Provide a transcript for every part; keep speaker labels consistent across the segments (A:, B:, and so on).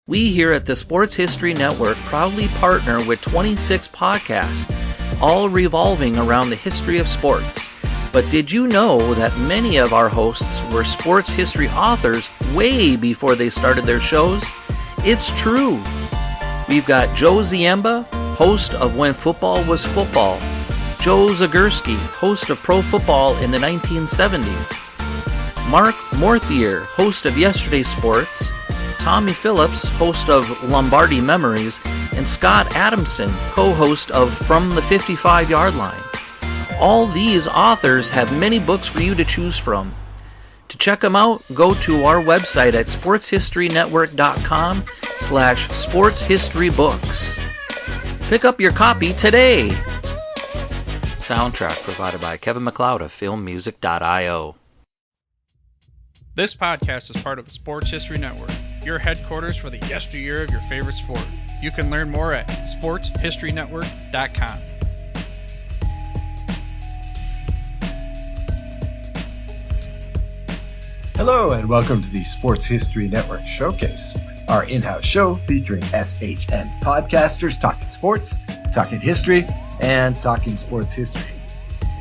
A: We here at the Sports History Network proudly partner with 26 podcasts, all revolving around the history of sports. But did you know that many of our hosts were sports history authors way before they started their shows? It's true. We've got Joe Ziemba, host of When Football Was Football, Joe Zagurski, host of Pro Football in the 1970s, Mark Morthier, host of Yesterday Sports, Tommy Phillips, host of Lombardi Memories, and Scott Adamson, co-host of From the 55-Yard Line. All these authors have many books for you to choose from. To check them out, go to our website at sportshistorynetwork.com/sportshistorybooks. Pick up your copy today. Soundtrack provided by Kevin MacLeod of filmmusic.io.
B: This podcast is part of the Sports History Network, your headquarters for the yesteryear of your favorite sport. You can learn more at sportshistorynetwork.com.
C: Hello and welcome to the Sports History Network Showcase, our in-house show featuring SHN podcasters talking sports, talking history, and talking sports history.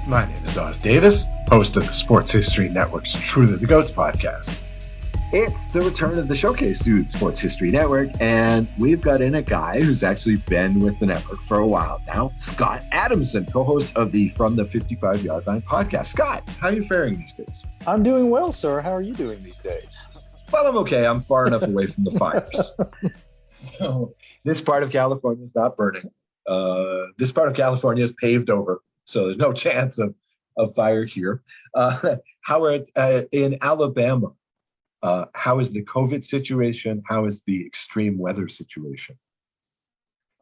C: My name is Oz Davis, host of the Sports History Network's Truly the Goats podcast. It's the return of the showcase to the Sports History Network, and we've got in a guy who's actually been with the network for a while now, Scott Adamson, co-host of the From the 55-Yard Line podcast. Scott, how are you faring these days?
D: I'm doing well, sir. How are you doing these days?
C: Well, I'm okay. I'm far enough away from the fires. So, this part of California is not burning. This part of California is paved over, so there's no chance of fire here. Howard, in Alabama, how is the COVID situation? How is the extreme weather situation?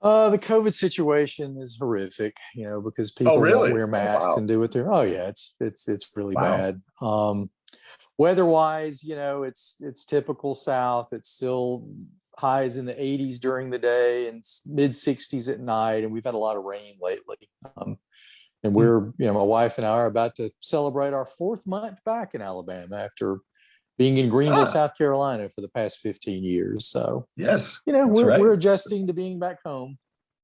D: The COVID situation is horrific, because people won't wear masks and do what they're. Oh yeah, it's really bad. Weather-wise, it's typical South. It's still highs in the 80s during the day and mid 60s at night, and we've had a lot of rain lately. And we're, my wife and I are about to celebrate our 4th month back in Alabama after being in Greenville, South Carolina for the past 15 years. So,
C: yes,
D: we're adjusting to being back home.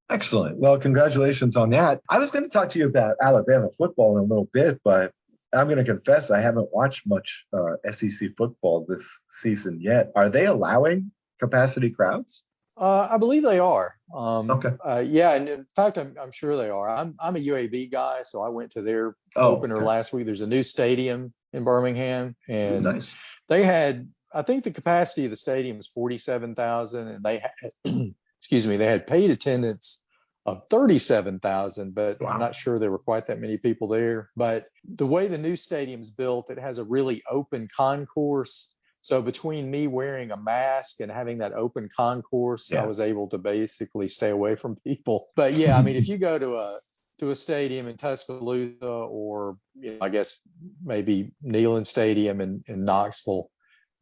C: Excellent. Well, congratulations on that. I was going to talk to you about Alabama football in a little bit, but I'm going to confess I haven't watched much SEC football this season yet. Are they allowing capacity crowds?
D: I believe they are.
C: Okay.
D: Yeah, and in fact, I'm sure they are. I'm a UAB guy, so I went to their opener last week. There's a new stadium in Birmingham, and
C: nice.
D: They had, I think the capacity of the stadium is 47,000, and they had, they had paid attendance of 37,000, but I'm not sure there were quite that many people there. But the way the new stadium's built, it has a really open concourse. So between me wearing a mask and having that open concourse, I was able to basically stay away from people. But yeah, I mean, if you go to a stadium in Tuscaloosa or, I guess maybe Neyland Stadium in Knoxville,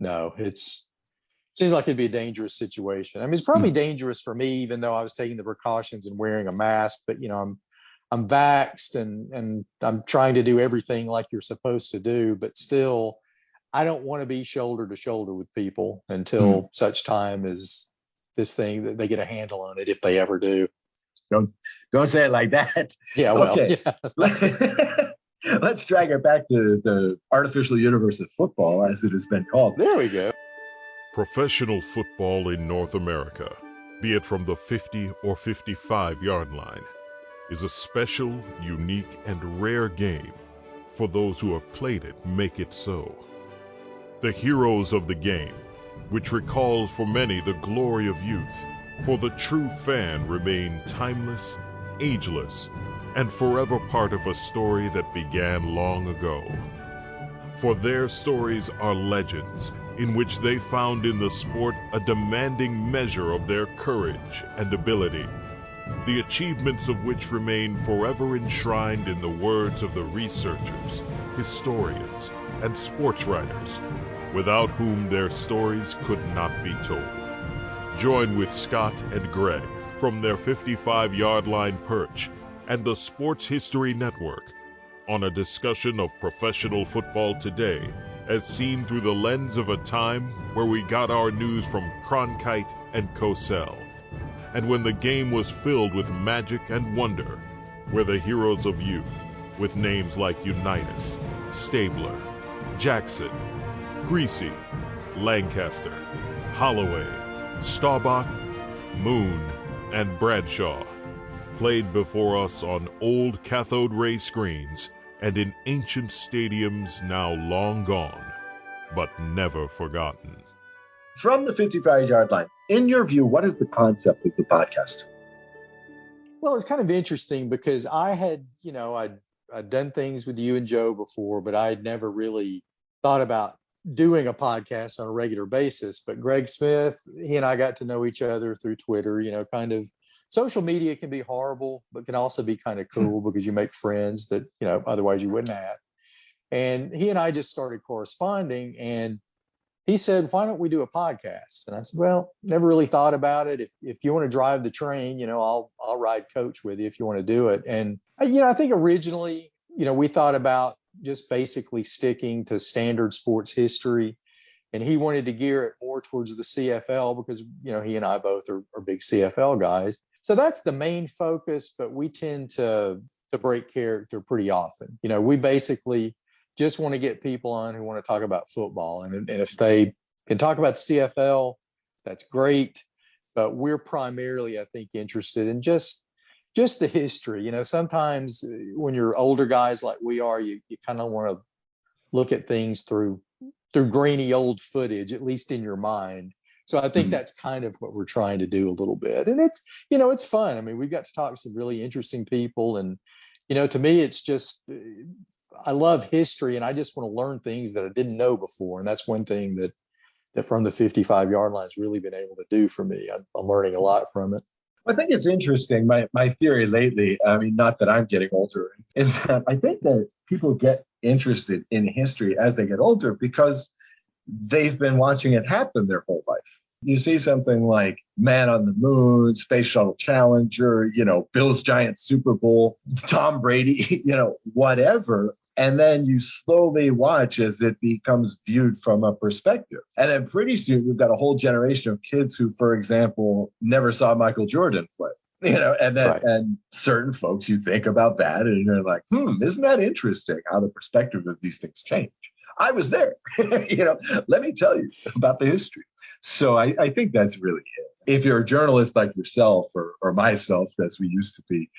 D: no, seems like it'd be a dangerous situation. I mean, it's probably dangerous for me, even though I was taking the precautions and wearing a mask, but I'm vaxxed and I'm trying to do everything like you're supposed to do, but still, I don't want to be shoulder to shoulder with people until such time as this thing that they get a handle on it, if they ever do.
C: Don't say it like that.
D: Yeah, well,
C: okay. Let's drag it back to the artificial universe of football, as it has been called.
D: There we go.
E: Professional football in North America, be it from the 50 or 55-yard line, is a special, unique, and rare game. For those who have played it, make it so. The heroes of the game, which recalls for many the glory of youth, for the true fan remain timeless, ageless, and forever part of a story that began long ago. For their stories are legends, in which they found in the sport a demanding measure of their courage and ability, the achievements of which remain forever enshrined in the words of the researchers, historians, and sports writers, without whom their stories could not be told. Join with Scott and Greg from their 55-yard line perch and the Sports History Network on a discussion of professional football today as seen through the lens of a time where we got our news from Cronkite and Cosell, and when the game was filled with magic and wonder, where the heroes of youth, with names like Unitas, Stabler, Jackson, Greasy, Lancaster, Holloway, Staubach, Moon, and Bradshaw, played before us on old cathode ray screens and in ancient stadiums now long gone, but never forgotten.
C: From the 55-yard line, in your view, what is the concept of the podcast?
D: Well, it's kind of interesting because I had, I'd done things with you and Joe before, but I had never really thought about doing a podcast on a regular basis. But Greg Smith, he and I got to know each other through Twitter. Kind of social media can be horrible, but can also be kind of cool because you make friends that, otherwise you wouldn't have. And he and I just started corresponding, and he said, "Why don't we do a podcast?" And I said, "Well, never really thought about it. If you want to drive the train, I'll ride coach with you if you want to do it." And, I think originally, we thought about just basically sticking to standard sports history. And he wanted to gear it more towards the CFL because, he and I both are big CFL guys. So that's the main focus, but we tend to break character pretty often. We basically just want to get people on who want to talk about football. And if they can talk about the CFL, that's great. But we're primarily, I think, interested in just the history. Sometimes when you're older guys like we are, you kind of want to look at things through grainy old footage, at least in your mind. So I think that's kind of what we're trying to do a little bit. And it's, it's fun. I mean, we've got to talk to some really interesting people. And, to me, it's just, I love history and I just want to learn things that I didn't know before. And that's one thing that from the 55-yard line has really been able to do for me. I'm learning a lot from it.
C: I think it's interesting. My theory lately, I mean, not that I'm getting older, is that I think that people get interested in history as they get older because they've been watching it happen their whole life. You see something like Man on the Moon, Space Shuttle Challenger, Bills Giants Super Bowl, Tom Brady, whatever. And then you slowly watch as it becomes viewed from a perspective. And then pretty soon we've got a whole generation of kids who, for example, never saw Michael Jordan play. And then right. And certain folks, you think about that and you're like, isn't that interesting how the perspective of these things change? I was there, let me tell you about the history. So I think that's really it. If you're a journalist like yourself or myself, as we used to be,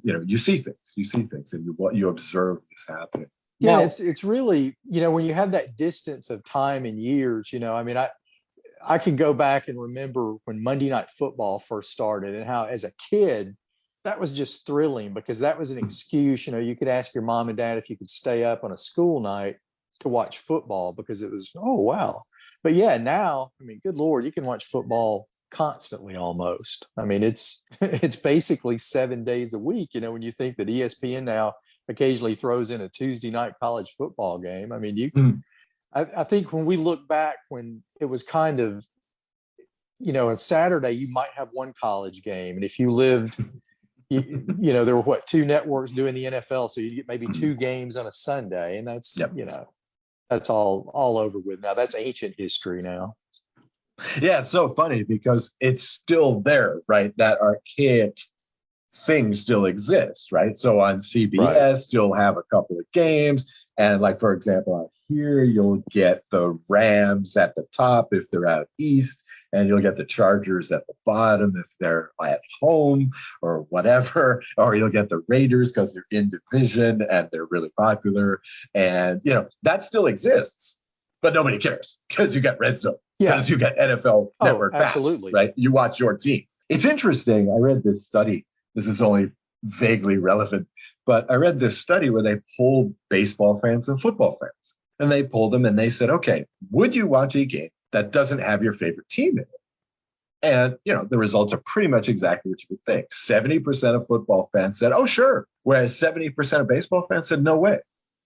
C: you see things and you observe this happening.
D: Yeah, now, it's really, when you have that distance of time and years, I mean, I can go back and remember when Monday Night Football first started and how as a kid, that was just thrilling because that was an excuse. You could ask your mom and dad if you could stay up on a school night to watch football because it was, oh, wow. But yeah, now, I mean, good Lord, you can watch football constantly almost. I mean, it's basically 7 days a week, when you think that ESPN now occasionally throws in a Tuesday night college football game. I mean, I think when we look back when it was kind of, on Saturday, you might have one college game. And if you lived, there were two networks doing the NFL. So you get maybe two games on a Sunday and that's, that's all over with now. That's ancient history now.
C: Yeah, it's so funny because it's still there, right? That archaic thing still exists, right? So on CBS, you'll have a couple of games. And like, for example, out here, you'll get the Rams at the top if they're out east. And you'll get the Chargers at the bottom if they're at home or whatever. Or you'll get the Raiders because they're in division and they're really popular. And, that still exists. But nobody cares because you got Red Zone. Because you got NFL Network Pass,
D: absolutely.
C: Right? You watch your team. It's interesting. I read this study. This is only vaguely relevant. But I read this study where they polled baseball fans and football fans. And they polled them and they said, okay, would you watch a game that doesn't have your favorite team in it? And, the results are pretty much exactly what you would think. 70% of football fans said, oh, sure. Whereas 70% of baseball fans said, no way.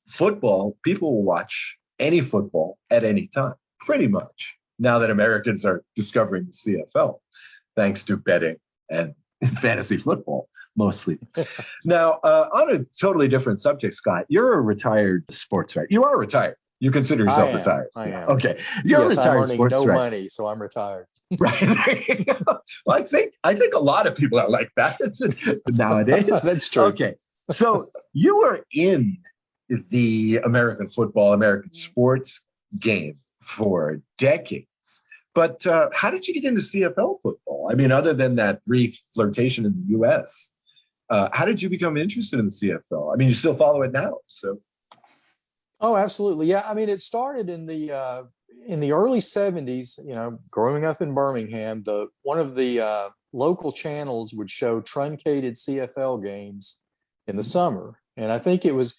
C: Football, people will watch any football at any time, pretty much. Now that Americans are discovering the CFL, thanks to betting and fantasy football, mostly. Now, on a totally different subject, Scott, you're a retired sports writer. You are retired. You consider yourself retired?
D: I am.
C: Okay. You're a
D: Yes,
C: retired
D: I'm earning
C: sports
D: no
C: director.
D: money, so I'm retired.
C: Right. There you go. Well, I think a lot of people are like that nowadays.
D: That's true.
C: Okay. So you were in the American football, American sports game for decades. But how did you get into CFL football? I mean, other than that brief flirtation in the U.S., how did you become interested in the CFL? I mean, you still follow it now, so.
D: Oh, absolutely. Yeah. I mean, it started in the early 70s, growing up in Birmingham, one of the local channels would show truncated CFL games in the summer. And I think it was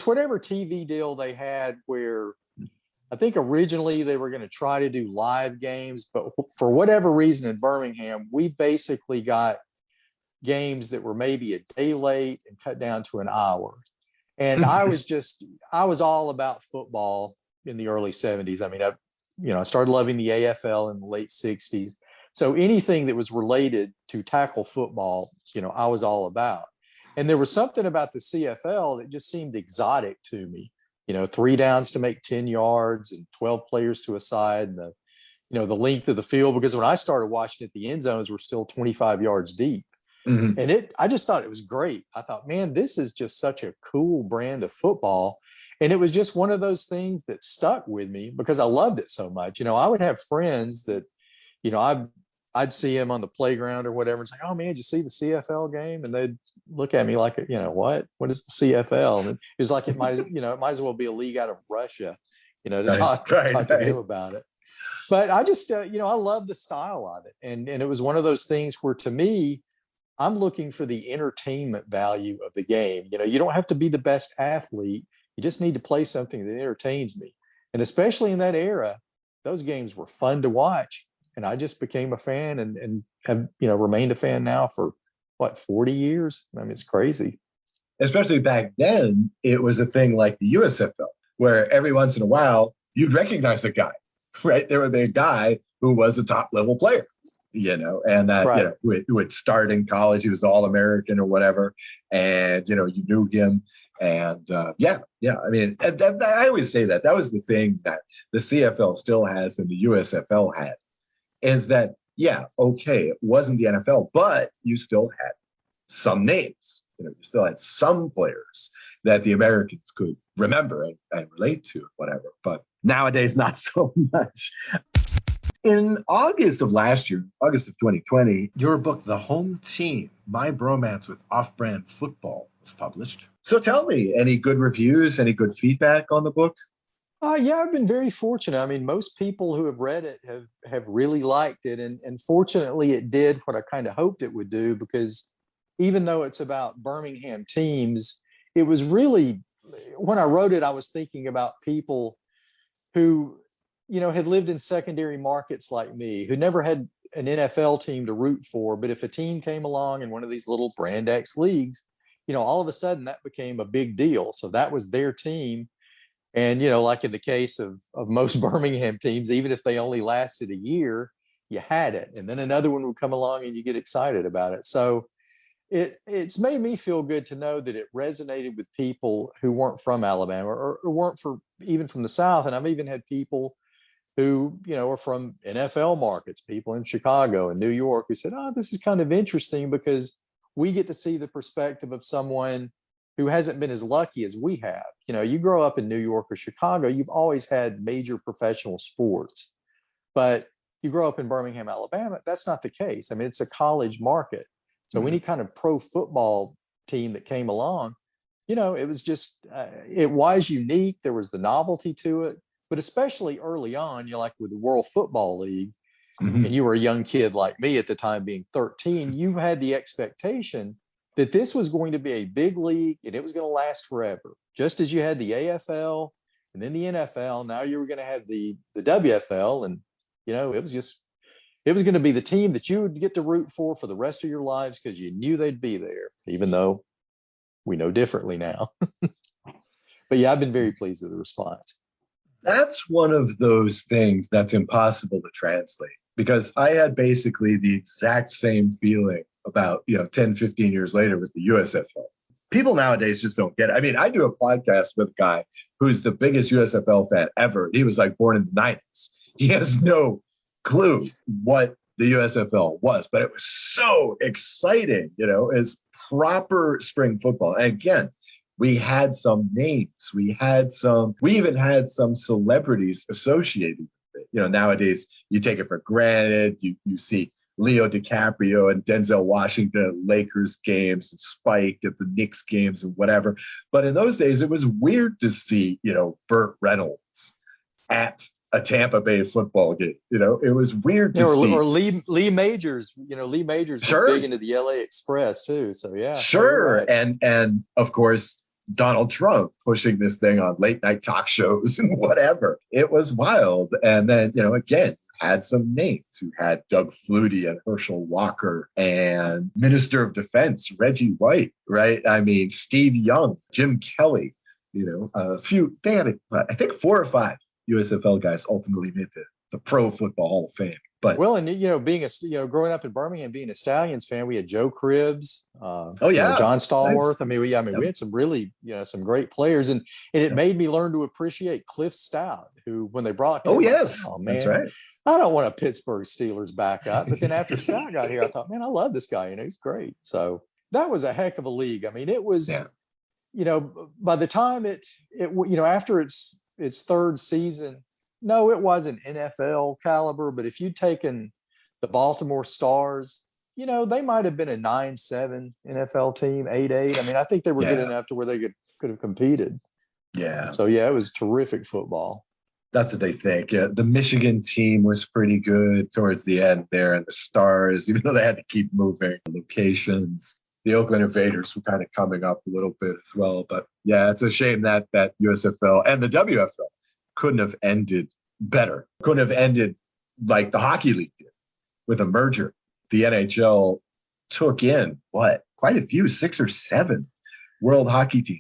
D: whatever TV deal they had, where I think originally they were going to try to do live games, but for whatever reason in Birmingham, we basically got games that were maybe a day late and cut down to an hour. And I was all about football in the early 70s. I mean, I started loving the AFL in the late 60s. So anything that was related to tackle football, I was all about. And there was something about the CFL that just seemed exotic to me. 3 downs to make 10 yards and 12 players to a side, and the length of the field, because when I started watching it, the end zones were still 25 yards deep.
C: Mm-hmm.
D: And I just thought it was great. I thought, man, this is just such a cool brand of football. And it was just one of those things that stuck with me because I loved it so much. I would have friends that, I'd see them on the playground or whatever. And say, oh man, did you see the CFL game? And they'd look at me like, what is the CFL? And it was like, it might as well be a league out of Russia, to talk to them about it. But I just, I love the style of it. And it was one of those things where, to me, I'm looking for the entertainment value of the game. You don't have to be the best athlete. You just need to play something that entertains me. And especially in that era, those games were fun to watch. And I just became a fan and have, remained a fan now for 40 years. I mean, it's crazy.
C: Especially back then, it was a thing like the USFL, where every once in a while you'd recognize a guy, right? There would be a guy who was a top level player, and that,
D: right.
C: Who would start in college. He was All-American or whatever. And, you knew him. And I mean, I always say that was the thing that the CFL still has and the USFL had, is that, it wasn't the NFL, but you still had some names. You still had some players that the Americans could remember and relate to, whatever. But nowadays, not so much. In August of last year, August of 2020, your book, The Home Team, My Bromance with Off-Brand Football, was published. So tell me, any good reviews, any good feedback on the book?
D: I've been very fortunate. I mean, most people who have read it have really liked it. And fortunately, it did what I kind of hoped it would do, because even though it's about Birmingham teams, it was really, when I wrote it, I was thinking about people who, had lived in secondary markets like me, who never had an NFL team to root for. But if a team came along in one of these little Brand X leagues, all of a sudden that became a big deal. So that was their team. And, like in the case of most Birmingham teams, even if they only lasted a year, you had it. And then another one would come along and you get excited about it. So it's made me feel good to know that it resonated with people who weren't from Alabama or weren't even from the South. And I've even had people who, are from NFL markets, people in Chicago and New York, who said, oh, this is kind of interesting because we get to see the perspective of someone who hasn't been as lucky as we have. You grow up in New York or Chicago, you've always had major professional sports. But you grow up in Birmingham, Alabama, that's not the case. I mean, it's a college market. So any kind of pro football team that came along, it was just, it was unique. There was the novelty to it. But especially early on, like with the World Football League, and you were a young kid like me at the time, being 13, you had the expectation that this was going to be a big league and it was going to last forever. Just as you had the AFL and then the NFL, now you were going to have the WFL. And, it was going to be the team that you would get to root for the rest of your lives because you knew they'd be there, even though we know differently now. But I've been very pleased with the response.
C: That's one of those things that's impossible to translate, because I had basically the exact same feeling about, 10, 15 years later with the USFL. people nowadays just don't get it. I mean, I do a podcast with a guy who's the biggest USFL fan ever. He was like born in the 90s. He has no clue what the USFL was, but it was so exciting. It's proper spring football. And again, we had some names. We even had some celebrities associated with it. Nowadays you take it for granted. You see Leo DiCaprio and Denzel Washington at Lakers games and Spike at the Knicks games and whatever. But in those days, it was weird to see, Burt Reynolds at a Tampa Bay football game. It was weird to see.
D: Or Lee Majors. Lee Majors was big into the LA Express too. So yeah.
C: Sure.
D: Right.
C: And of course, Donald Trump pushing this thing on late night talk shows and whatever. It was wild. And then, again, had some names who had Doug Flutie and Herschel Walker and Minister of Defense Reggie White, right? I mean, Steve Young, Jim Kelly, a few. They had, I think, 4 or 5 USFL guys ultimately made the Pro Football Hall of Fame. But
D: and being growing up in Birmingham, being a Stallions fan, we had Joe Cribbs,
C: John
D: Stallworth.
C: Nice.
D: We had some really some great players, and it made me learn to appreciate Cliff Stout, who when they brought him,
C: yes,
D: oh man,
C: that's right.
D: I don't want a Pittsburgh Steelers backup. But then after Stout got here, I thought, man, I love this guy. He's great. So that was a heck of a league. I mean, it was, by the time it after its third season, no, it wasn't NFL caliber. But if you'd taken the Baltimore Stars, they might have been a 9-7 NFL team, 8-8. I mean, I think they were good enough to where they could have competed.
C: Yeah.
D: So it was terrific football.
C: That's what they think. Yeah, the Michigan team was pretty good towards the end there, and the Stars, even though they had to keep moving locations. The Oakland Invaders were kind of coming up a little bit as well. But yeah, it's a shame that USFL and the WFL couldn't have ended better. Couldn't have ended like the Hockey League did with a merger. The NHL took in quite a few, 6 or 7 world hockey teams.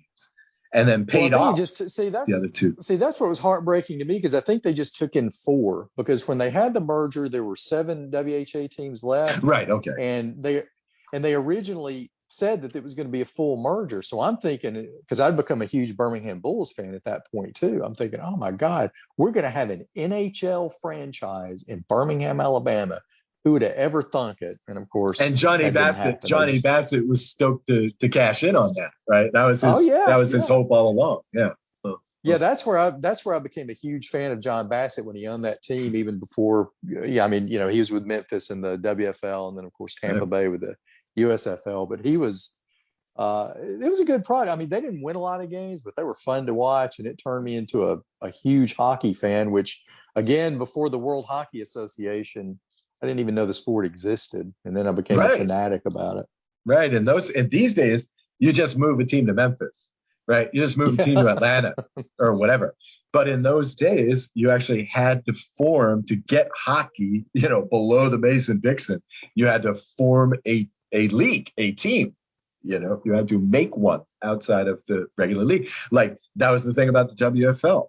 C: And then paid off the other 2.
D: See, that's what was heartbreaking to me, because I think they just took in 4, because when they had the merger, there were 7 WHA teams left.
C: Right. Okay.
D: And they originally said that it was going to be a full merger. So I'm thinking, because I'd become a huge Birmingham Bulls fan at that point too. I'm thinking, oh my God, we're going to have an NHL franchise in Birmingham, Alabama. Who would have ever thunk it? And of course,
C: and Johnny Bassett was stoked to cash in on that, right? That was his hope all along. Yeah.
D: Yeah, that's where I became a huge fan of John Bassett when he owned that team, even before. Yeah, I mean, he was with Memphis in the WFL, and then of course Tampa Bay with the USFL. But he was, it was a good product. I mean, they didn't win a lot of games, but they were fun to watch, and it turned me into a huge hockey fan. Which, again, before the World Hockey Association, I didn't even know the sport existed, and then I became a fanatic about it.
C: Right, and these days, you just move a team to Memphis, right? You just move a team to Atlanta or whatever. But in those days, you actually had to form to get hockey, below the Mason-Dixon. You had to form a league, a team. You had to make one outside of the regular league. Like, that was the thing about the WFL.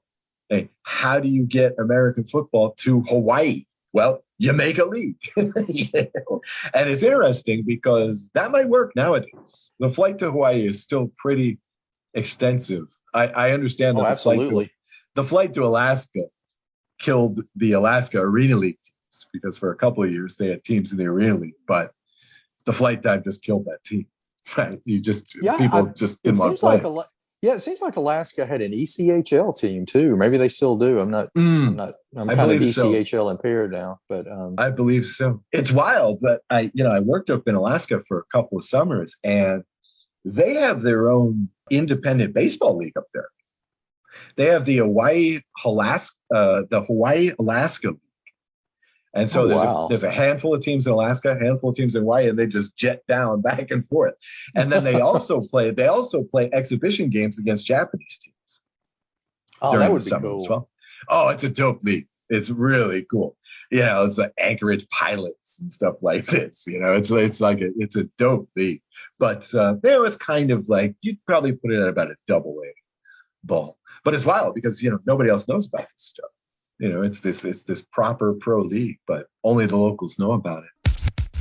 C: Hey, how do you get American football to Hawaii? Well, you make a league. And it's interesting because that might work nowadays. The flight to Hawaii is still pretty extensive. I understand that the flight to Alaska killed the Alaska Arena League teams, because for a couple of years they had teams in the Arena League, but the flight time just killed that team. Right? People just didn't want to play.
D: It seems like Alaska had an ECHL team too. Maybe they still do. I'm kind of ECHL impaired now, but
C: I believe so. It's wild, but I worked up in Alaska for a couple of summers, and they have their own independent baseball league up there. They have the Hawaii Alaska League. And so there's a handful of teams in Alaska, a handful of teams in Hawaii, and they just jet down back and forth. And then they also play exhibition games against Japanese teams.
D: Oh, that would be cool.
C: As well. Oh, it's a dope league. It's really cool. It's like Anchorage Pilots and stuff like this. It's a dope league. But it's kind of like, you'd probably put it at about a double-A ball. But it's wild because nobody else knows about this stuff. It's this proper pro league, but only the locals know about it.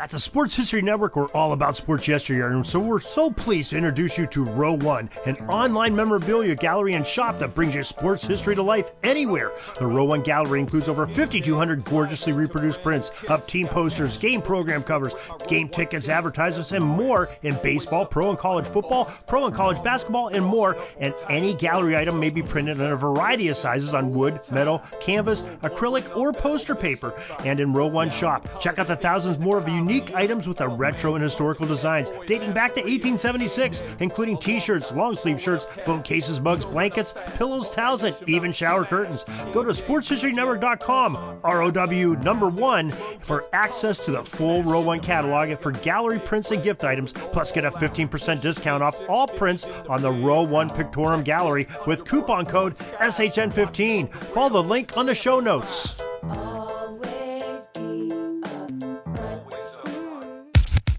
F: At the Sports History Network, we're all about sports yesteryear, and so we're so pleased to introduce you to Row One, an online memorabilia gallery and shop that brings you sports history to life anywhere. The Row One gallery includes over 5,200 gorgeously reproduced prints of team posters, game program covers, game tickets, advertisements, and more in baseball, pro and college football, pro and college basketball, and more. And any gallery item may be printed in a variety of sizes on wood, metal, canvas, acrylic, or poster paper. And in Row One shop, check out the thousands more of unique items with the retro and historical designs dating back to 1876, including t-shirts, long sleeve shirts, phone cases, mugs, blankets, pillows, towels, and even shower curtains. Go to sportshistorynetwork.com, ROW1, for access to the full Row One catalog and for gallery prints and gift items, plus get a 15% discount off all prints on the Row One Pictorum Gallery with coupon code SHN15. Follow the link on the show notes.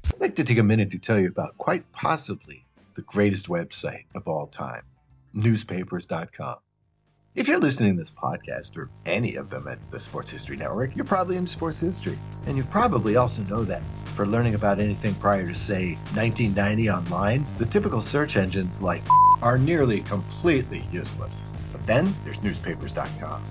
C: I'd like to take a minute to tell you about quite possibly the greatest website of all time, newspapers.com. If you're listening to this podcast, or any of them at the Sports History Network, you're probably into sports history. And you probably also know that for learning about anything prior to, say, 1990 online, the typical search engines like are nearly completely useless. But then there's newspapers.com.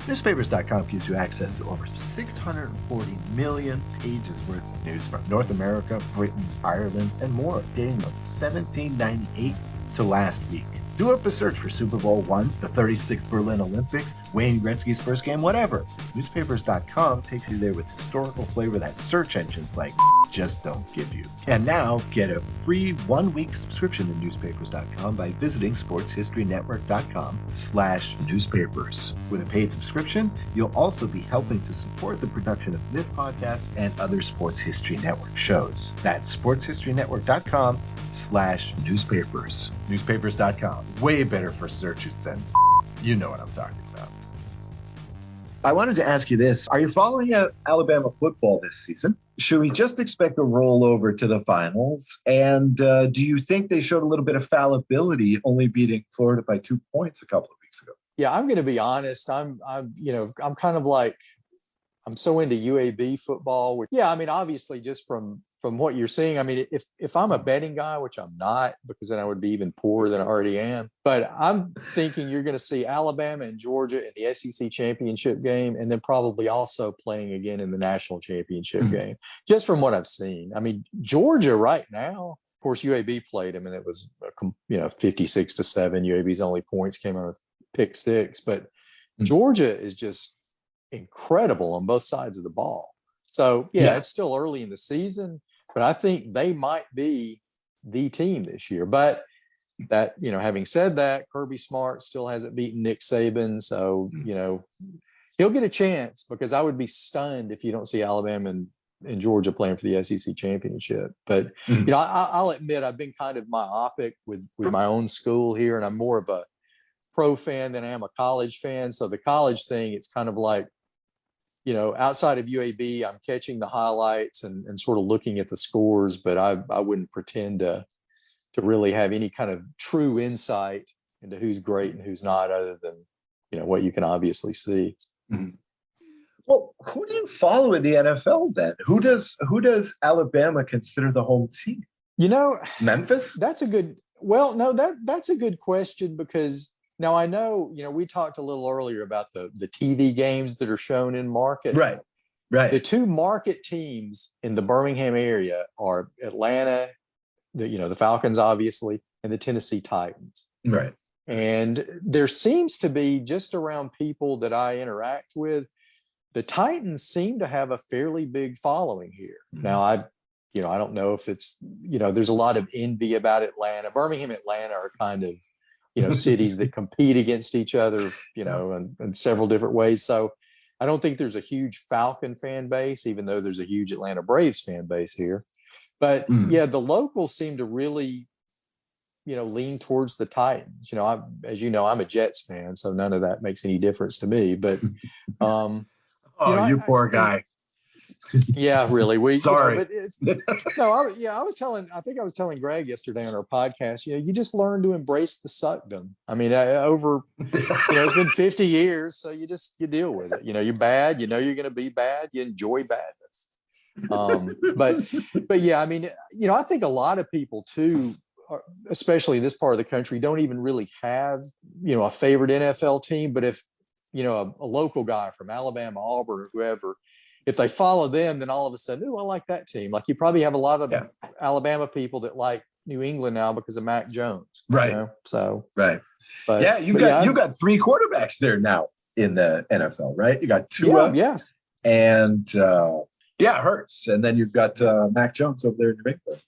C: Newspapers.com gives you access to over 640 million pages worth of news from North America, Britain, Ireland, and more, dating from 1798 to last week. Do up a search for Super Bowl I, the 36th Berlin Olympics, Wayne Gretzky's first game, whatever. Newspapers.com takes you there with historical flavor that search engines like just don't give you. And now, get a free 1-week subscription to newspapers.com by visiting sportshistorynetwork.com/newspapers. With a paid subscription, you'll also be helping to support the production of this podcast and other Sports History Network shows. That's sportshistorynetwork.com/newspapers. Newspapers.com. Way better for searches than you know what I'm talking about. I wanted to ask you this. Are you following Alabama football this season? Should we just expect a rollover to the finals? And do you think they showed a little bit of fallibility, only beating Florida by 2 points a couple of weeks ago?
D: Yeah, I'm going to be honest. I'm kind of like, I'm so into UAB football. Obviously just from what you're seeing, if I'm a betting guy, which I'm not, because then I would be even poorer than I already am. But I'm thinking you're going to see Alabama and Georgia in the SEC championship game, and then probably also playing again in the national championship game, just from what I've seen. Georgia right now, of course, UAB played them, and it was 56-7. UAB's only points came out of pick six, but Georgia is just incredible on both sides of the ball. So it's still early in the season, but I think they might be the team this year. But that, having said that, Kirby Smart still hasn't beaten Nick Saban, so he'll get a chance, because I would be stunned if you don't see Alabama and Georgia playing for the SEC championship. But I'll admit I've been kind of myopic with my own school here, and I'm more of a pro fan than I am a college fan. So the college thing, it's kind of like, outside of UAB, I'm catching the highlights and sort of looking at the scores, but I wouldn't pretend to really have any kind of true insight into who's great and who's not, other than, what you can obviously see.
C: Mm-hmm. Well, who do you follow in the NFL then? Who does Alabama consider the home team?
D: Memphis? That's a good question, because now I know, we talked a little earlier about the TV games that are shown in market.
C: Right.
D: The two market teams in the Birmingham area are Atlanta, the Falcons, obviously, and the Tennessee Titans.
C: Right.
D: And there seems to be, just around people that I interact with, the Titans seem to have a fairly big following here. Mm-hmm. Now, I don't know if it's, there's a lot of envy about Atlanta. Birmingham, Atlanta are kind of, cities that compete against each other, in several different ways. So I don't think there's a huge Falcon fan base, even though there's a huge Atlanta Braves fan base here. But the locals seem to really, lean towards the Titans. As you know, I'm a Jets fan, so none of that makes any difference to me. But
C: you poor guy.
D: Yeah, really.
C: Sorry.
D: I was telling Greg yesterday on our podcast, you just learn to embrace the suckdom. It's been 50 years, so you deal with it. You're bad, you're going to be bad, you enjoy badness. But yeah, I mean, I think a lot of people too, especially in this part of the country, don't even really have, a favorite NFL team. But if, a local guy from Alabama, Auburn, or whoever, if they follow them, then all of a sudden, I like that team. Like you probably have a lot of Alabama people that like New England now because of Mac Jones.
C: Right.
D: So.
C: Right.
D: But,
C: you got three quarterbacks there now in the NFL, right? You got Tua.
D: Yes.
C: And Hurts. And then you've got Mac Jones over there in New England.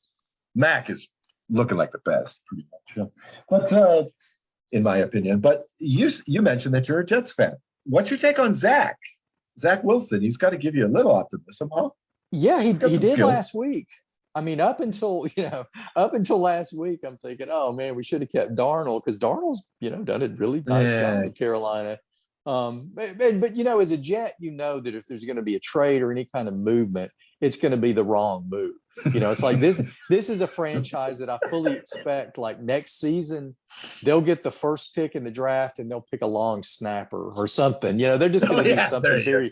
C: Mac is looking like the best, pretty much. But in my opinion. But you mentioned that you're a Jets fan. What's your take on Zach Wilson? He's got to give you a little optimism, huh?
D: Yeah, he did last week. I mean, up until last week, I'm thinking, oh man, we should have kept Darnold, because Darnold's, done a really nice job with Carolina. But as a Jet, that if there's going to be a trade or any kind of movement, it's going to be the wrong move. It's like this is a franchise that I fully expect, like next season, they'll get the first pick in the draft and they'll pick a long snapper or something. They're just going to do something very,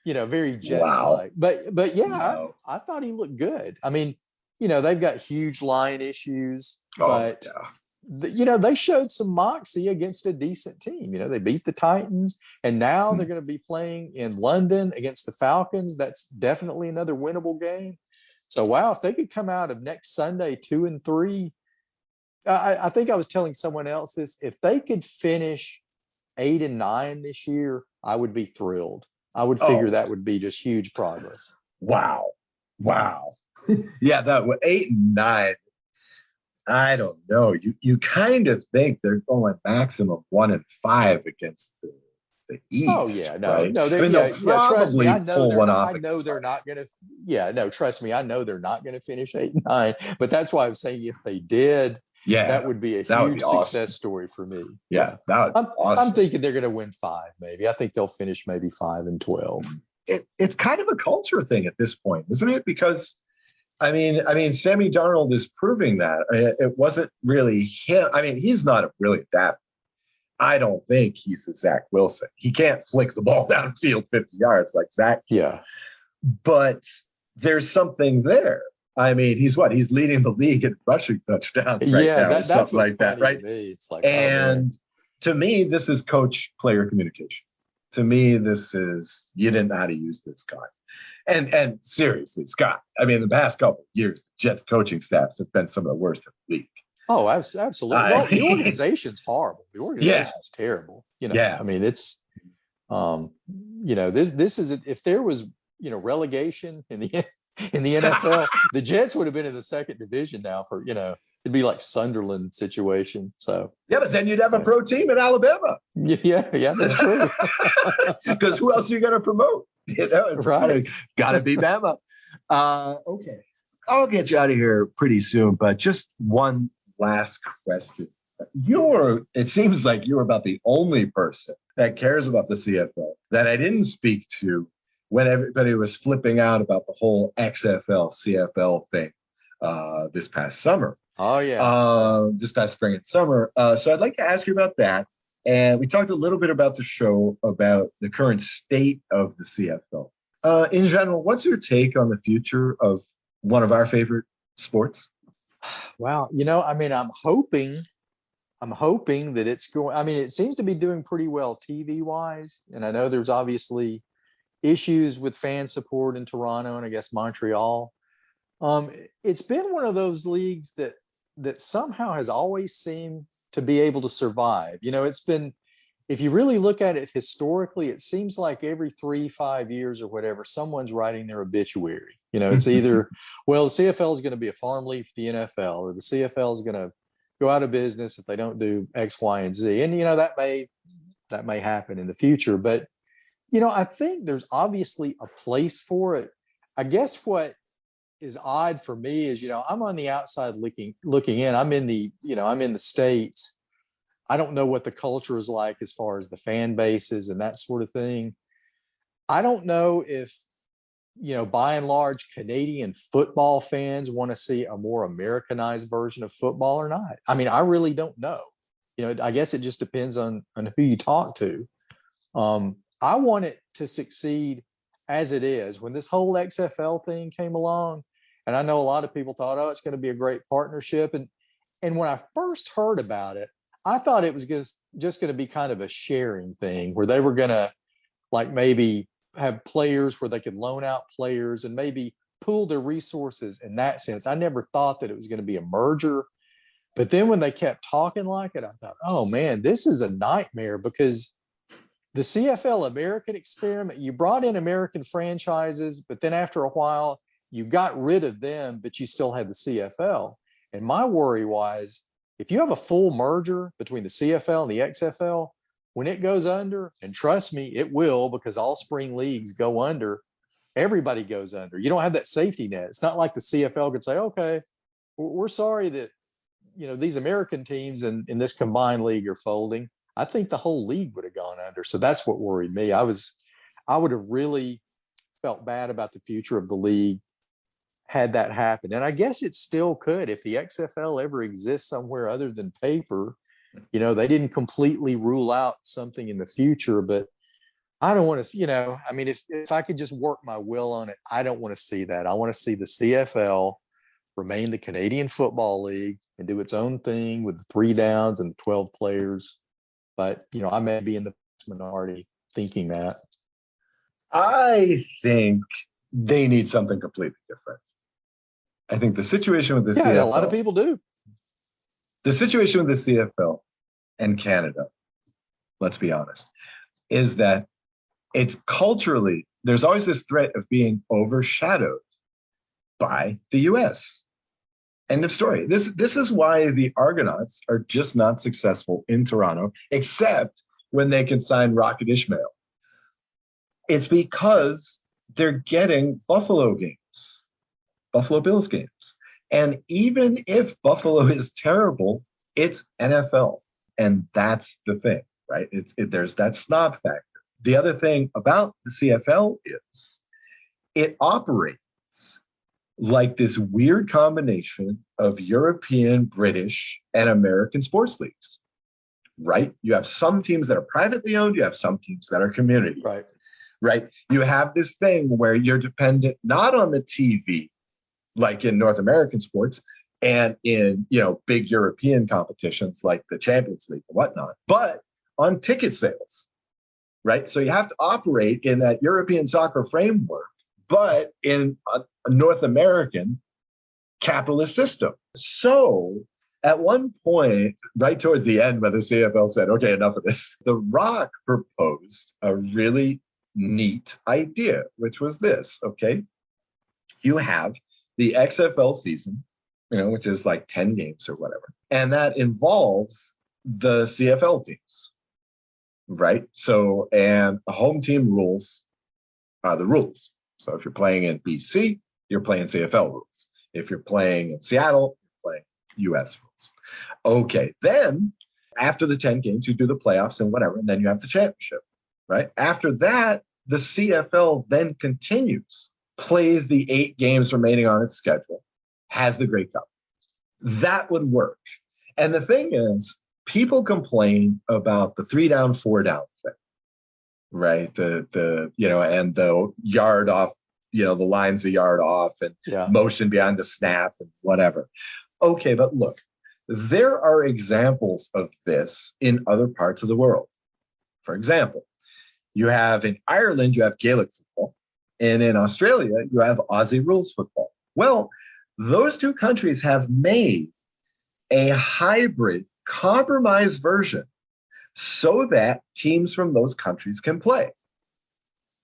D: very Jets-like. But yeah, wow. I thought he looked good. I mean, they've got huge line issues, but they showed some moxie against a decent team. They beat the Titans, and now they're going to be playing in London against the Falcons. That's definitely another winnable game. So, wow, if they could come out of next Sunday 2-3, I think I was telling someone else this, if they could finish 8-9 this year, I would be thrilled. I would figure that would be just huge progress.
C: Wow. Yeah, that 8-9. I don't know. You kind of think they're going maximum 1-5 against the East.
D: Oh yeah, no,
C: right?
D: no. Trust me, I know they're not going to. Yeah, no, trust me, I know they're not going to finish 8-9. But that's why I'm saying if they did, that would be a huge success story for me.
C: Yeah, that would be awesome.
D: I'm thinking they're going to win 5, maybe. I think they'll finish maybe 5-12.
C: It's kind of a culture thing at this point, isn't it? Because I mean, Sammy Darnold is proving that it wasn't really him. I mean, he's not really that. I don't think he's a Zach Wilson. He can't flick the ball downfield 50 yards like Zach.
D: Yeah.
C: But there's something there. I mean, he's leading the league in rushing touchdowns right now.
D: That's
C: something
D: what's
C: like that, right?
D: To me. It's like,
C: to me, this is coach-player communication. To me, this is, you didn't know how to use this guy. And seriously, Scott, I mean, the past couple of years, the Jets coaching staffs have been some of the worst in the league.
D: Oh, absolutely. Well, the organization's horrible. The organization's terrible. I mean, it's, this is, if there was, relegation in the NFL, the Jets would have been in the second division now for, it'd be like Sunderland situation. So
C: yeah, but then you'd have a pro team in Alabama.
D: Yeah, that's true.
C: Because who else are you going to promote? It's
D: right.
C: Gotta be Bama. Okay, I'll get you out of here pretty soon, but just one last question. It seems like you're about the only person that cares about the CFL that I didn't speak to when everybody was flipping out about the whole XFL CFL thing this past summer.
D: Oh yeah.
C: This past spring and summer. So I'd like to ask you about that. And we talked a little bit about the show, about the current state of the CFL. In general, what's your take on the future of one of our favorite sports?
D: Well, I mean, I'm hoping that it's going. I mean, it seems to be doing pretty well TV wise, and I know there's obviously issues with fan support in Toronto and I guess Montreal. It's been one of those leagues that somehow has always seemed to be able to survive. It's been, if you really look at it historically, it seems like every 3-5 years or whatever, someone's writing their obituary. It's either, well, the CFL is going to be a farm league for the NFL, or the CFL is going to go out of business if they don't do X, Y, and Z. And, that may happen in the future. But, I think there's obviously a place for it. I guess what is odd for me is, I'm on the outside looking in. I'm in the States. I don't know what the culture is like as far as the fan bases and that sort of thing. I don't know if, by and large, Canadian football fans want to see a more Americanized version of football or not. I mean, I really don't know. I guess it just depends on who you talk to. I want it to succeed as it is. When this whole XFL thing came along, and I know a lot of people thought, oh, it's going to be a great partnership. And when I first heard about it, I thought it was just going to be kind of a sharing thing where they were going to like maybe have players where they could loan out players and maybe pool their resources in that sense. I never thought that it was going to be a merger. But then when they kept talking like it, I thought, oh man, this is a nightmare, because the CFL American experiment, you brought in American franchises, but then after a while, you got rid of them, but you still had the CFL. And my worry was, if you have a full merger between the CFL and the XFL, when it goes under, and trust me, it will, because all spring leagues go under, everybody goes under. You don't have that safety net. It's not like the CFL could say, okay, we're sorry that these American teams in this combined league are folding. I think the whole league would have gone under. So that's what worried me. I would have really felt bad about the future of the league had that happen. And I guess it still could if the XFL ever exists somewhere other than paper. They didn't completely rule out something in the future, but I don't want to, if I could just work my will on it, I don't want to see that. I want to see the CFL remain the Canadian Football League and do its own thing with the 3 downs and 12 players. But, I may be in the minority thinking that.
C: I think they need something completely different. I think the situation with the CFL.
D: A lot of people do.
C: The situation with the CFL and Canada, let's be honest, is that it's culturally, there's always this threat of being overshadowed by the US. End of story. This is why the Argonauts are just not successful in Toronto, except when they can sign Rocket Ishmael. It's because they're getting Buffalo games, Buffalo Bills games. And even if Buffalo is terrible, it's NFL. And that's the thing, right? There's that snob factor. The other thing about the CFL is it operates like this weird combination of European, British, and American sports leagues, right? You have some teams that are privately owned. You have some teams that are community. Right. You have this thing where you're dependent not on the TV, like in North American sports and in, big European competitions like the Champions League and whatnot, but on ticket sales, right? So you have to operate in that European soccer framework, but in a North American capitalist system. So at one point, right towards the end, when the CFL said, okay, enough of this, The Rock proposed a really neat idea, which was this, okay? You have the XFL season, which is like 10 games or whatever, and that involves the CFL teams, right? So, and the home team rules are the rules. So if you're playing in BC, you're playing CFL rules. If you're playing in Seattle, you're playing US rules. Okay, then after the 10 games, you do the playoffs and whatever, and then you have the championship, right? After that, the CFL then continues, plays the 8 games remaining on its schedule, has the Grey Cup. That would work. And the thing is, people complain about the 3 down, 4 down thing, right? The and the yard off, the line's a yard off and motion behind the snap and whatever. Okay, but look, there are examples of this in other parts of the world. For example, you have in Ireland, you have Gaelic football, and in Australia, you have Aussie rules football. Well, those 2 countries have made a hybrid compromise version so that teams from those countries can play,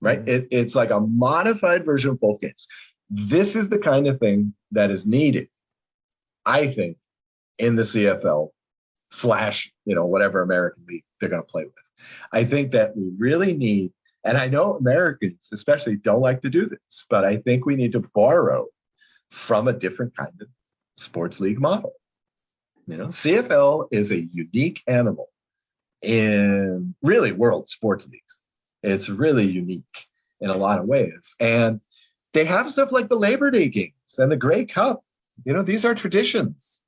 C: right? Mm-hmm. It's like a modified version of both games. This is the kind of thing that is needed, I think, in the CFL / whatever American league they're going to play with. I think that we really need, and I know Americans especially don't like to do this, but I think we need to borrow from a different kind of sports league model. CFL is a unique animal in really world sports leagues. It's really unique in a lot of ways. And they have stuff like the Labor Day games and the Grey Cup. These are traditions.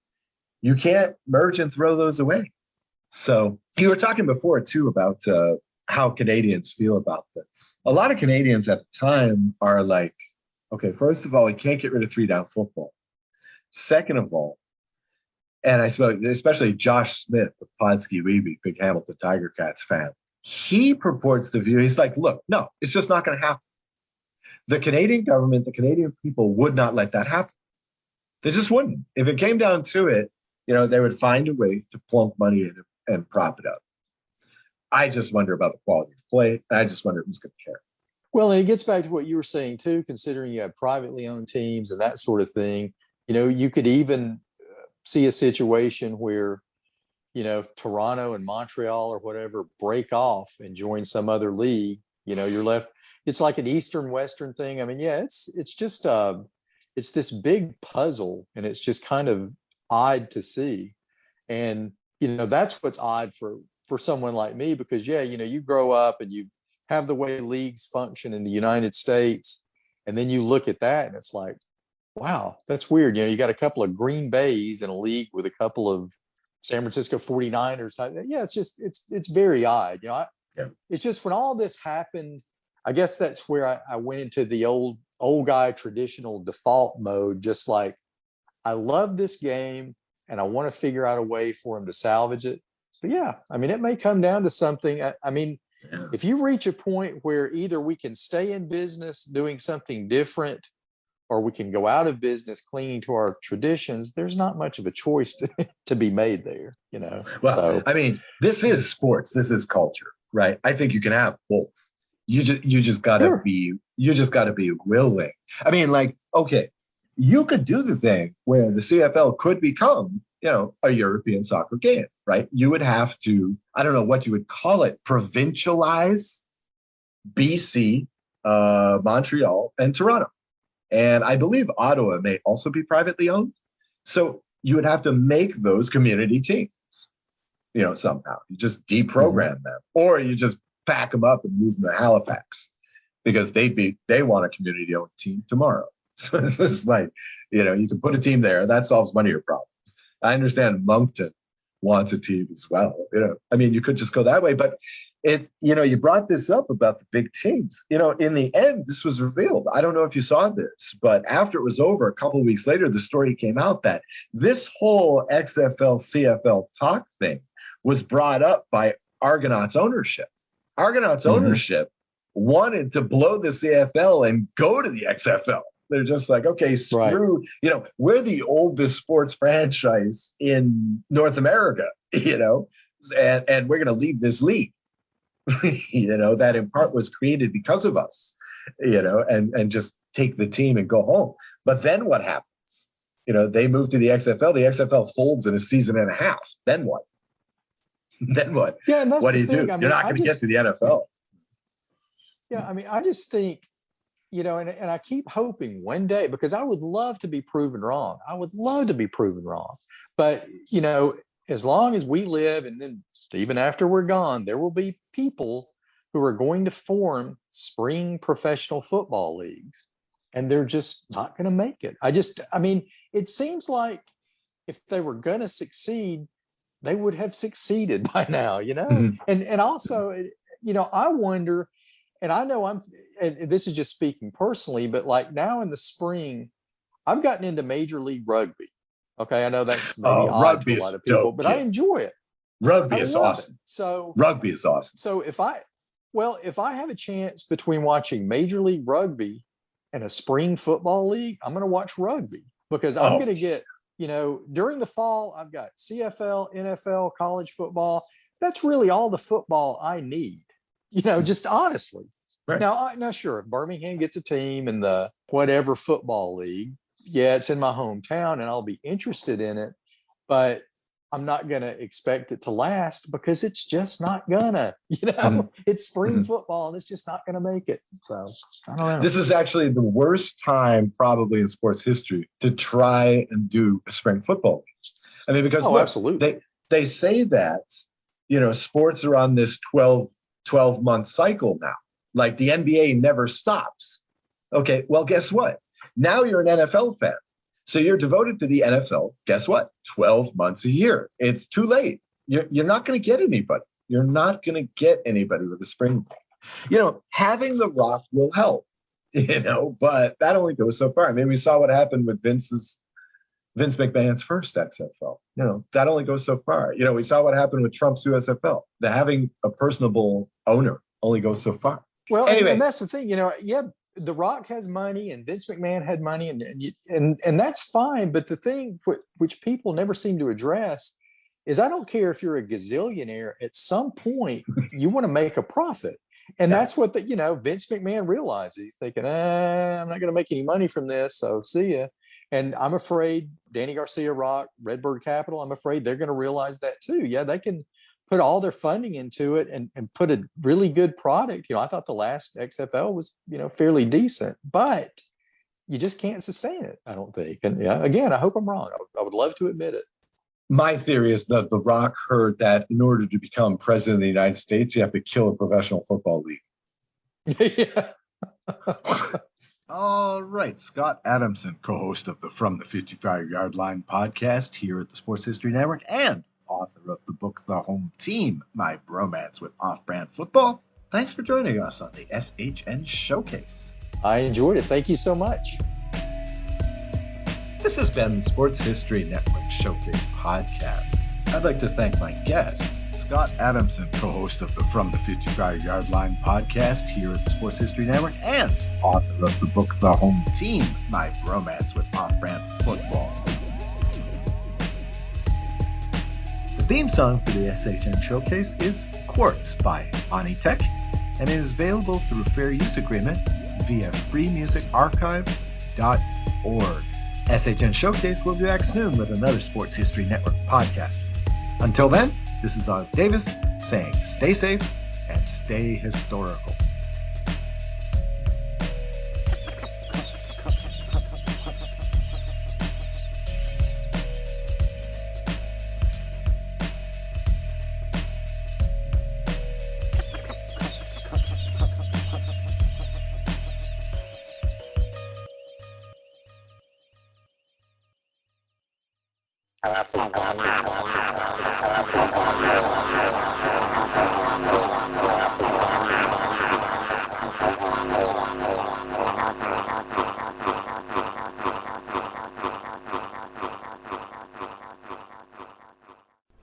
C: You can't merge and throw those away. So you were talking before, too, about how Canadians feel about this. A lot of Canadians at the time are like, okay, first of all, we can't get rid of 3-down football. Second of all, and I suppose especially Josh Smith of Podski Weeby, big Hamilton Tiger Cats fan, he purports the view. He's like, look, no, it's just not going to happen. The Canadian government, the Canadian people would not let that happen. They just wouldn't. If it came down to it, they would find a way to plunk money in and prop it up. I just wonder about the quality of play. I just wonder who's going to care.
D: Well, and it gets back to what you were saying too, considering you have privately owned teams and that sort of thing. You could even see a situation where, Toronto and Montreal or whatever break off and join some other league. You're left. It's like an Eastern-Western thing. I mean, yeah, it's just it's this big puzzle, and it's just kind of odd to see. And that's what's odd for someone like me, because you grow up and you have the way leagues function in the United States, and then you look at that and it's like, wow, that's weird. You got a couple of Green Bays in a league with a couple of San Francisco 49ers. Yeah, it's very odd. It's just when all this happened, I guess that's where I went into the old guy traditional default mode, just like, I love this game and I want to figure out a way for him to salvage it. But yeah, I mean, it may come down to something. If you reach a point where either we can stay in business doing something different, or we can go out of business clinging to our traditions, there's not much of a choice to be made there, Well,
C: so, this is sports. This is culture, right? I think you can have both. You just gotta be willing. Okay, you could do the thing where the CFL could become, a European soccer game, right? You would have to, I don't know what you would call it, provincialize BC, Montreal, and Toronto. And I believe Ottawa may also be privately owned. So you would have to make those community teams, somehow. You just deprogram them, or you just pack them up and move them to Halifax, because they want a community-owned team tomorrow. So it's just like, you can put a team there. That solves one of your problems. I understand Moncton wants a team as well. You could just go that way. But it's, you brought this up about the big teams. In the end, this was revealed. I don't know if you saw this, but after it was over, a couple of weeks later, the story came out that this whole XFL, CFL talk thing was brought up by Argonauts ownership. Argonauts ownership wanted to blow the CFL and go to the XFL. They're just like, okay, screw, we're the oldest sports franchise in North America, and we're going to leave this league, that in part was created because of us, and just take the team and go home. But then what happens? They move to the XFL. The XFL folds in a season and a half. Then what? Yeah, and that's what do you do? You're not going to get to the NFL.
D: Yeah, I just think, and I keep hoping one day, because I would love to be proven wrong. But, as long as we live, and then even after we're gone, there will be people who are going to form spring professional football leagues, and they're just not going to make it. It seems like if they were going to succeed, they would have succeeded by now, and also, I wonder, and I know and this is just speaking personally, but like now in the spring, I've gotten into Major League Rugby. Okay, I know that's maybe odd to a lot of people, but I enjoy it.
C: Rugby is awesome. Rugby is awesome.
D: So if I have a chance between watching Major League Rugby and a spring football league, I'm going to watch rugby, because I'm going to get, during the fall, I've got CFL, NFL, college football. That's really all the football I need, just honestly. Right. Now, sure, if Birmingham gets a team in the whatever football league, yeah, it's in my hometown and I'll be interested in it, but I'm not going to expect it to last, because it's just not gonna, it's spring football and it's just not going to make it. So I don't know.
C: This is actually the worst time probably in sports history to try and do a spring football. Because look,
D: absolutely.
C: They say that, sports are on this 12-month cycle now. Like the NBA never stops. Okay, well, guess what? Now you're an NFL fan. So you're devoted to the NFL. Guess what? 12 months a year. It's too late. You're not going to get anybody. You're not going to get anybody with a spring game. Having The Rock will help, but that only goes so far. I mean, we saw what happened with Vince McMahon's first XFL. That only goes so far. We saw what happened with Trump's USFL. Having a personable owner only goes so far.
D: Well, and that's the thing, The Rock has money and Vince McMahon had money and that's fine. But the thing which people never seem to address is I don't care if you're a gazillionaire, at some point you want to make a profit. And that's what Vince McMahon realizes. He's thinking, I'm not going to make any money from this, so see ya. And I'm afraid Danny Garcia, Rock, Redbird Capital, I'm afraid they're going to realize that too. Yeah, they can put all their funding into it and put a really good product. I thought the last XFL was, fairly decent, but you just can't sustain it, I don't think. And again, I hope I'm wrong. I would love to admit it.
C: My theory is that The Rock heard that in order to become president of the United States, you have to kill a professional football league.
D: Yeah.
C: All right. Scott Adamson, co-host of the From the 55-Yard Line podcast here at the Sports History Network and author of the book The Home Team, My Bromance with Off-Brand Football. Thanks for joining us on the SHN Showcase.
D: I enjoyed it. Thank you so much.
C: This has been the Sports History Network Showcase podcast. I'd like to thank my guest, Scott Adamson, co-host of the From the 55-Yard Line podcast here at the Sports History Network and author of the book The Home Team, My Bromance with Off-Brand Football. The theme song for the SHN Showcase is Quartz by Anitech and it is available through fair use agreement via freemusicarchive.org. SHN Showcase will be back soon with another Sports History Network podcast. Until then, this is Oz Davis saying stay safe and stay historical.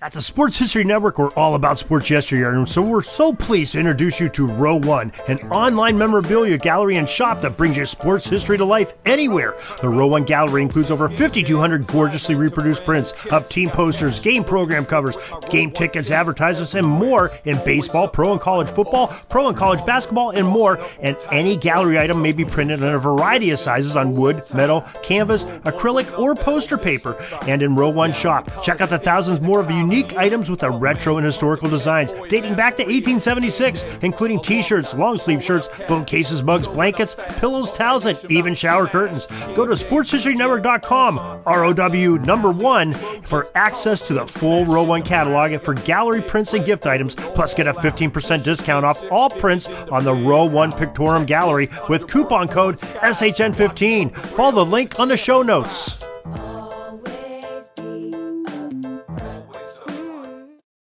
F: At the Sports History Network, we're all about sports yesteryear, and so we're so pleased to introduce you to Row One, an online memorabilia gallery and shop that brings your sports history to life anywhere. The Row One gallery includes over 5,200 gorgeously reproduced prints of team posters, game program covers, game tickets, advertisements, and more in baseball, pro and college football, pro and college basketball, and more. And any gallery item may be printed in a variety of sizes on wood, metal, canvas, acrylic, or poster paper. And in Row One shop, check out the thousands more of unique items with the retro and historical designs dating back to 1876, including t-shirts, long sleeve shirts, phone cases, mugs, blankets, pillows, towels, and even shower curtains. Go to sportshistorynetwork.com, ROW1, for access to the full Row One catalog and for gallery prints and gift items, plus get a 15% discount off all prints on the Row One Pictorum Gallery with coupon code SHN15. Follow the link on the show notes.